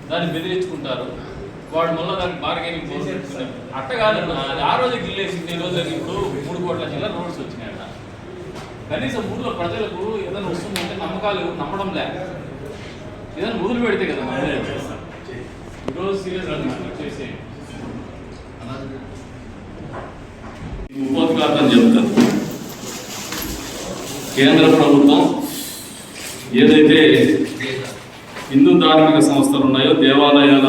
దాన్ని బెదిరించుకుంటారు. వాడు మళ్ళీ దానికి బార్గెనింగ్ పోల్చుకుంటారు. అట్ట కాదన్నా, అది ఆ రోజు గిల్లేసింది. ఈ రోజు ఇప్పుడు 3 కోట్ల చిల్లర రోడ్స్ వచ్చినాయట. కనీసం ఊళ్ళో ప్రజలకు ఏదైనా వస్తుందంటే నమ్మకాలు నమ్మడం లే. ఏదైనా మొదలు పెడితే కదా ఈరోజు సీరియస్ చేసే ఉపోద్ఘాతం చెప్తారు. కేంద్ర ప్రభుత్వం ఏదైతే హిందూ ధార్మిక సంస్థలు ఉన్నాయో, దేవాలయాల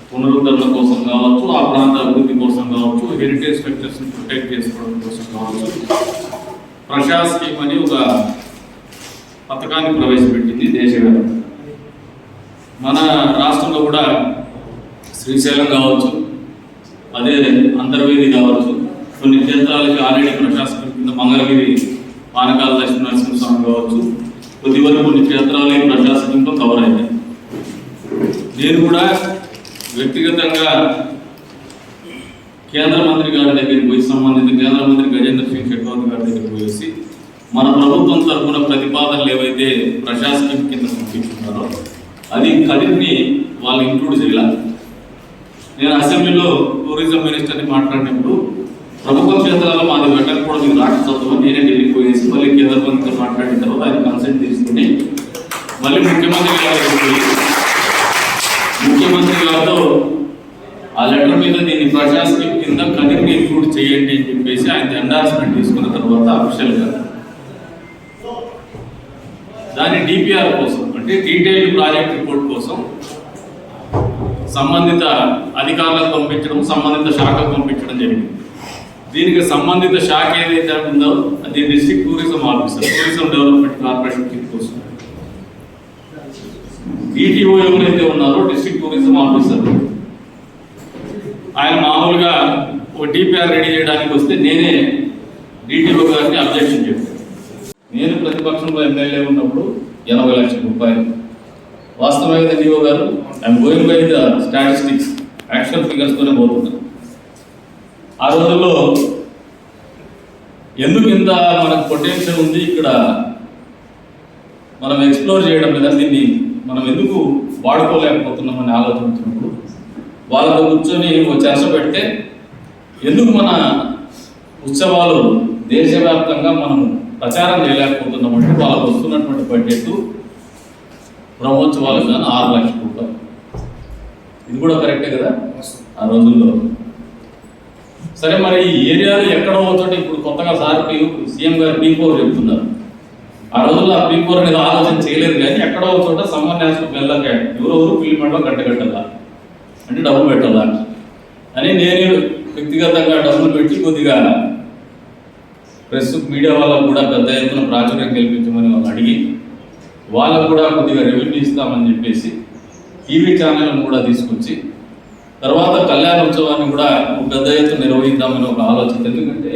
పునరుద్ధరణ కోసం కావచ్చు, ఆ ప్రాంత అభివృద్ధి కోసం కావచ్చు, హెరిటేజ్ స్ట్రక్చర్స్ని ప్రొటెక్ట్ చేసుకోవడం కోసం కావచ్చు, ప్రజా స్కీమ్ అని ఒక పథకాన్ని ప్రవేశపెట్టింది దేశవ్యాప్తంగా. మన రాష్ట్రంలో కూడా శ్రీశైలం కావచ్చు, అదే అంతర్వేది కావచ్చు, కొన్ని క్షేత్రాలకి ఆల్రెడీ ప్రజా స్కీమ్ కింద మంగళగిరి పానకాల లక్ష్మీ నరసింహస్వామి కావచ్చు, కొద్ది వరకు కొన్ని క్షేత్రాలు ప్రజా స్కీమ్తో కవర్ అయినాయి. నేను కూడా వ్యక్తిగతంగా కేంద్ర మంత్రి గారి దగ్గరికి పోయి, సంబంధిత కేంద్ర మంత్రి గజేంద్ర సింగ్ షెకావత్ గారి దగ్గరికి పోయేసి మన ప్రభుత్వం తరఫున ప్రతిపాదనలు ఏవైతే ప్రజా స్కీమ్ కింద పంపించున్నారో అది కదిరిని వాళ్ళు ఇంక్లూడ్ చేయాలి. నేను అసెంబ్లీలో టూరిజం మినిస్టర్ని మాట్లాడినప్పుడు ప్రభుత్వ క్షేత్రాల్లో మాది పెట్టకపోవడం మీకు రాష్ట్రత్వం నేనే ఢిల్లీకి పోయేసి మళ్ళీ కేంద్ర మంత్రితో మాట్లాడిన తర్వాత ఆయన కన్సల్ట్ తీసుకుని మళ్ళీ ముఖ్యమంత్రి గారితో ఆ లెటర్ మీద దీన్ని ప్రజా స్కీమ్ కింద కదిరిని ఇంక్లూడ్ చేయండి అని చెప్పేసి ఆయన ఎండార్స్మెంట్ తీసుకున్న తర్వాత అఫీషియల్గా దాని డిపిఆర్ కోసం, అంటే డీటెయిల్డ్ ప్రాజెక్ట్ రిపోర్ట్ కోసం సంబంధిత అధికారులకు పంపించడం, సంబంధిత శాఖకు పంపించడం జరిగింది. దీనికి సంబంధిత శాఖ ఏదైతే ఉందో అది district tourism officer, tourism development corporation కింద వస్తుంది. డిటిఓ ఎవరైతే ఉన్నారో డిస్ట్రిక్ట్ టూరిజం ఆఫీసర్, ఆయన మామూలుగా ఒక డిపిఆర్ రెడీ చేయడానికి వస్తే నేనే డిటిఓ గారిని అబ్జెక్షన్ చెప్పాను. నేను ప్రతిపక్షంలో ఎమ్మెల్యే ఉన్నప్పుడు 80 లక్షల రూపాయలు వాస్తవంగా డిఓ గారు I'm going by the statistics, actual ఫిగర్స్తోనే పోతున్నాను. ఆ రోజుల్లో ఎందుకు ఇంత మనకు పొటెన్షియల్ ఉంది, ఇక్కడ మనం ఎక్స్ప్లోర్ చేయడం లేదా, దీన్ని మనం ఎందుకు వాడుకోలేకపోతున్నామని ఆలోచించినప్పుడు వాళ్ళతో కూర్చొని చర్చ పెడితే ఎందుకు మన ఉత్సవాలు దేశవ్యాప్తంగా మనం ప్రచారం చేయలేకపోతున్నామంటే వాళ్ళకు వస్తున్నటువంటి బడ్జెట్ బ్రహ్మోత్సవాలకు కానీ 6 లక్షల రూపాయలు. ఇది కూడా కరెక్టే కదా ఆ రోజుల్లో. సరే, మరి ఈ ఏరియాలో ఎక్కడో చోట ఇప్పుడు కొత్తగా సార్ సీఎం గారు P4 చెప్తున్నారు. ఆ రోజుల్లో ఆ P4 అనేది ఆలోచన చేయలేదు, కానీ ఎక్కడో చోట సమ్మర్ నేషనల్ వెళ్ళక ఎవరెవరు పిల్లిమంటలో కట్టగట్టాలా అంటే డబ్బులు పెట్టాలా అని నేను వ్యక్తిగతంగా డబ్బులు పెట్టి కొద్దిగా ప్రెస్ మీడియా వాళ్ళకు కూడా పెద్ద ఎత్తున ప్రాచుర్యం కల్పించమని వాళ్ళు అడిగి వాళ్ళకు కూడా కొద్దిగా రెవెన్యూ ఇస్తామని చెప్పేసి టీవీ ఛానళ్ళను కూడా తీసుకొచ్చి తర్వాత కళ్యాణ ఉత్సవాన్ని కూడా పెద్ద ఎత్తున నిర్వహిద్దామని ఒక ఆలోచన. ఎందుకంటే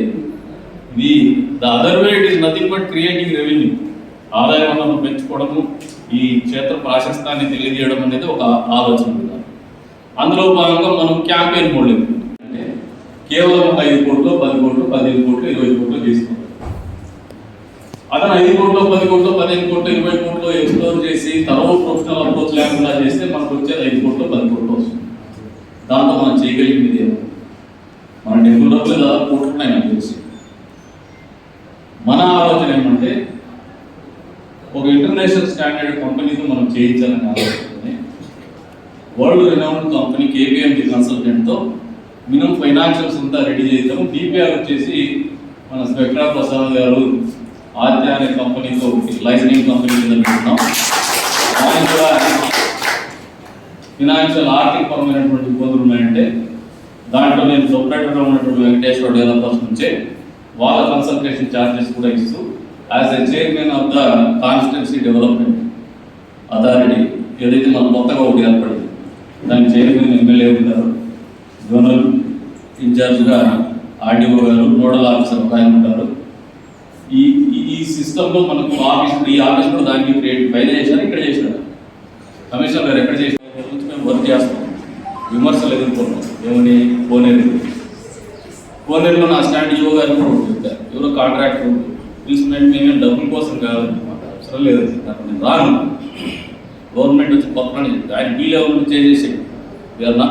ఇది the other way it is nothing but creating revenue, ఆదాయ వనరులు పెంచుకోవడము, ఈ క్షేత్ర ప్రాశస్తాన్ని తెలియజేయడం అనేది ఒక ఆలోచన. అందులో భాగంగా మనం క్యాంపెయిన్ మోడ్ అంటే కేవలం 5 కోట్లు 10 కోట్లు 15 కోట్లు 20 కోట్లు తీసుకుంటాం. అతను 5 కోట్లు 10 కోట్లు 15 కోట్లు 20 కోట్లు ఎక్స్ప్లోర్ చేసి తర్వాత ప్రొఫెషనల్ అప్రోచ్ లేకుండా చేస్తే మనకు వచ్చేది 5 కోట్లు 10 కోట్లు వస్తుంది. దాంతో మనం చేయగలిగింది మన టెంపుల్ డబ్బులు దాదాపు కోట్లున్నాయి నాకు తెలిసి. మన ఆలోచన ఏమంటే ఒక ఇంటర్నేషనల్ స్టాండర్డ్ కంపెనీతో మనం చేయించాలని ఆలోచన. వరల్డ్ రినౌండ్ కంపెనీ KPMG కన్సల్టెంట్తో మినిమం ఫైనాన్షియల్స్ అంతా రెడీ చేద్దాము. డిపిఆర్ వచ్చేసి మన స్పెక్ట్రా ప్రసాద్ గారు ఆద్య అనే కంపెనీతో లైసెన్సింగ్ కంపెనీ కింద పెడుతున్నాం. ఆయన కూడా ఫినాన్షియల్ ఆర్థిక పరమైనటువంటి ఇబ్బందులు ఉన్నాయంటే దాంట్లో నేను సపరేటర్గా ఉన్నటువంటి వెంకటేశ్వర డెవలపర్స్ నుంచే వాళ్ళ కన్సల్టేషన్ ఛార్జెస్ కూడా ఇస్తూ as a chairman of the constituency development authority ఏదైతే మనం కొత్తగా ఒకటి ఏర్పడింది, దాని చైర్మన్ ఎమ్మెల్యే ఉంటారు, జోనల్ ఇన్ఛార్జ్గా ఆర్డీఓ గారు, నోడల్ ఆఫీసర్ ఒక ఆయన ఉంటారు. ఈ సిస్టంలో మనకు ఈ ఆఫీస్ కూడా దానికి క్రియేట్ పైన చేశారు, ఇక్కడ చేశారు. కమిషనర్ గారు ఎక్కడ చేసిన మేము వర్క్ చేస్తాం, విమర్శలు ఎదుర్కొన్నాం. ఏమని కోనేరులో నా స్టాండ్ ఈఓ గారు కూడా చెప్పారు, ఎవరో కాంట్రాక్టర్ తీసుకున్నట్టు మేము డబ్బుల కోసం కాదు, అవసరం లేదు, నేను రాను. గవర్నమెంట్ వచ్చి కొత్తగా ఆయన బిల్ ఎవరు చేసేసాడు.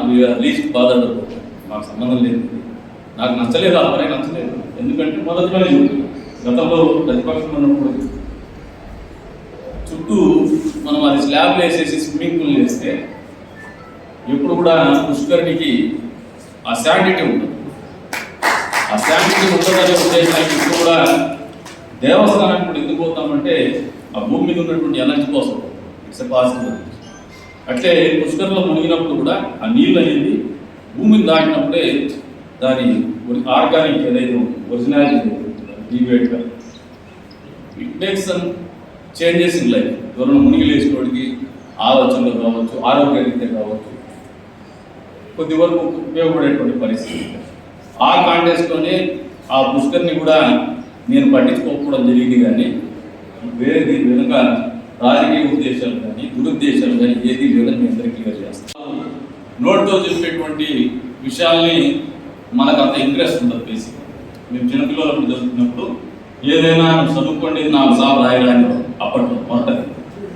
వీఆర్ లీస్ట్ బాధ మాకు సంబంధం లేదు. నాకు నచ్చలేదు, ఆ పని నచ్చలేదు. ఎందుకంటే మొదటి గతంలో ప్రతిపక్షం ఉన్నప్పుడు చుట్టూ మనం అది స్లాబ్లు వేసేసి స్విమ్మింగ్ పూల్ వేస్తే ఎప్పుడు కూడా పుష్కరునికి ఆ శాంటిటీ ఉంటుంది. ఆ శాంటిటీ ఉంటుందనే ఉద్దేశానికి ఇప్పుడు కూడా దేవస్థానానికి కూడా ఎందుకు పోతామంటే ఆ భూమి మీద ఉన్నటువంటి ఎనర్జీ కోసం. It's a positive. అట్లే పుష్కరంలో మునిగినప్పుడు కూడా ఆ నీళ్ళు అనేది భూమిని దాటినప్పుడే దాని ఆర్గానిక్ ఏదైతే ఒరిజినాలిటీ డివేట్గా it makes some changes in life. ఎవరైనా మునిగి లేచినోడికి ఆలోచనలు కావచ్చు, ఆరోగ్యరీత్యా కావచ్చు, కొద్ది వరకు ఉపయోగపడేటువంటి పరిస్థితి. ఆ కాంటెక్స్ట్లోనే ఆ పుష్కర్ని కూడా నేను పట్టించుకోకపోవడం జరిగింది. కానీ వేరే దీని వెనుక రాజకీయ ఉద్దేశాలు కానీ దురుద్దేశాలు కానీ ఏది లేదని మీ అందరికీ క్లియర్ చేస్తాను. నోట్తో చెప్పేటువంటి విషయాల్ని మనకు అంత ఇంట్రెస్ట్ ఉండదు. బేసిక్ మేము చిన్నపిల్లలప్పుడు చదువుతున్నప్పుడు ఏదైనా చదువుకోండి 4 సార్లు రాయడానికి అప్పట్లో ఉంటుంది.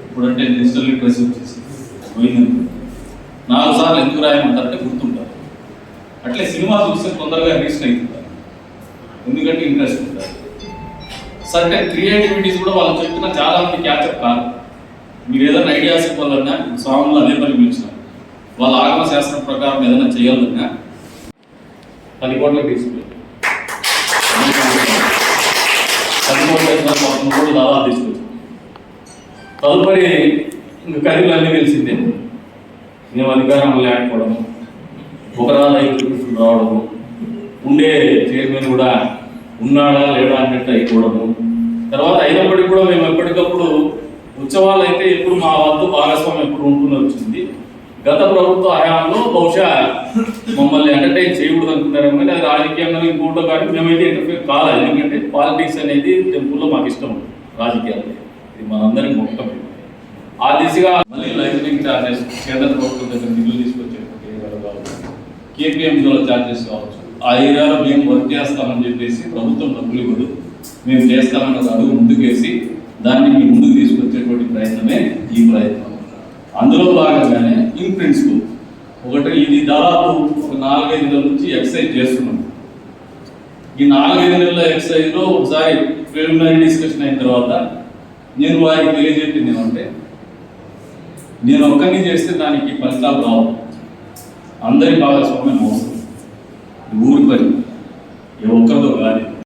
ఇప్పుడంటే డిజిటల్ లిటరసీ వచ్చేసి పోయింది. 4 సార్లు ఎందుకు రాయమంటారంటే గుర్తుంటారు. అట్లే సినిమా చూస్తే తొందరగా రిజిస్టర్ అవుతుంటారు, ఎందుకంటే ఇంట్రెస్ట్ ఉంటుంది. సర్టెన్ క్రియేటివిటీస్ కూడా వాళ్ళు చెప్పిన చాలా మంది క్యాచప్ కాదు. మీరు ఏదైనా ఐడియాస్ ఇవ్వాలన్నా స్వాములు అదే పని పిలిచిన వాళ్ళ ఆగమ శాస్త్రం ప్రకారం ఏదైనా చేయాలన్నా 10 కోట్ల తీసుకుని 10 కోట్ల దాదాపు తీసుకొచ్చాం. తదుపరి ఇంక ఖరీదులు అన్నీ తెలిసిందే. మేము అధికారం లేకపోవడము, ఒకరాలు 5 రావడము, ఉండే చైర్మన్ కూడా ఉన్నాడా లేడా అన్నట్టు అయిపోవడము. తర్వాత అయినప్పటికీ కూడా మేము ఎప్పటికప్పుడు ఉత్సవాలు అయితే ఎప్పుడు మా వద్ద భాగస్వామ్యం ఎప్పుడు ఉంటూనే వచ్చింది. గత ప్రభుత్వ హయాంలో బహుశా మమ్మల్ని ఎంటర్టైన్ చేయకూడదు అనుకుంటారేమో, కానీ అది రాజకీయంగా ఇంకోటో కానీ మేమైతే ఇంటర్ఫియర్ కాలేదు. ఎందుకంటే పాలిటిక్స్ అనేది టెంపుల్లో మాకు ఇష్టం ఉంటుంది. రాజకీయాలు ఇది మనందరికీ మొత్తం. ఆ దిశగా మళ్ళీ లైసెన్సింగ్ ఛార్జెస్ కేంద్ర ప్రభుత్వం దగ్గర నిధులు తీసుకొచ్చేటువంటి ఏరియాలో కావచ్చు, కేపీఎంలో ఛార్జెస్ కావచ్చు, ఆ ఏరియాలో మేము వర్క్ చేస్తామని చెప్పేసి ప్రభుత్వం డబ్బులు ఇవ్వదు, మేము చేస్తామని ఒక అడుగు ముందుకేసి దాన్ని మీ ముందుకు తీసుకొచ్చేటువంటి ప్రయత్నమే ఈ ప్రయత్నం. అందులో భాగంగానే ఇన్ ప్రిన్సిపల్ ఒకటి ఇది దాదాపు ఒక 4-5 నెలల నుంచి ఎక్సర్సైజ్ చేస్తున్నాం. ఈ 4-5 నెలల ఎక్సర్సైజ్లో ఒకసారి ప్రిలిమినరీ డిస్కషన్ అయిన తర్వాత నేను వారికి తెలియజెప్పింది ఏమంటే, నేను ఒక్కరిని చేస్తే దానికి ఫలితాలు రావు, అందరి భాగస్వామ్యం అవసరం. ఊరి పని ఏ ఒక్కరితో కాదు.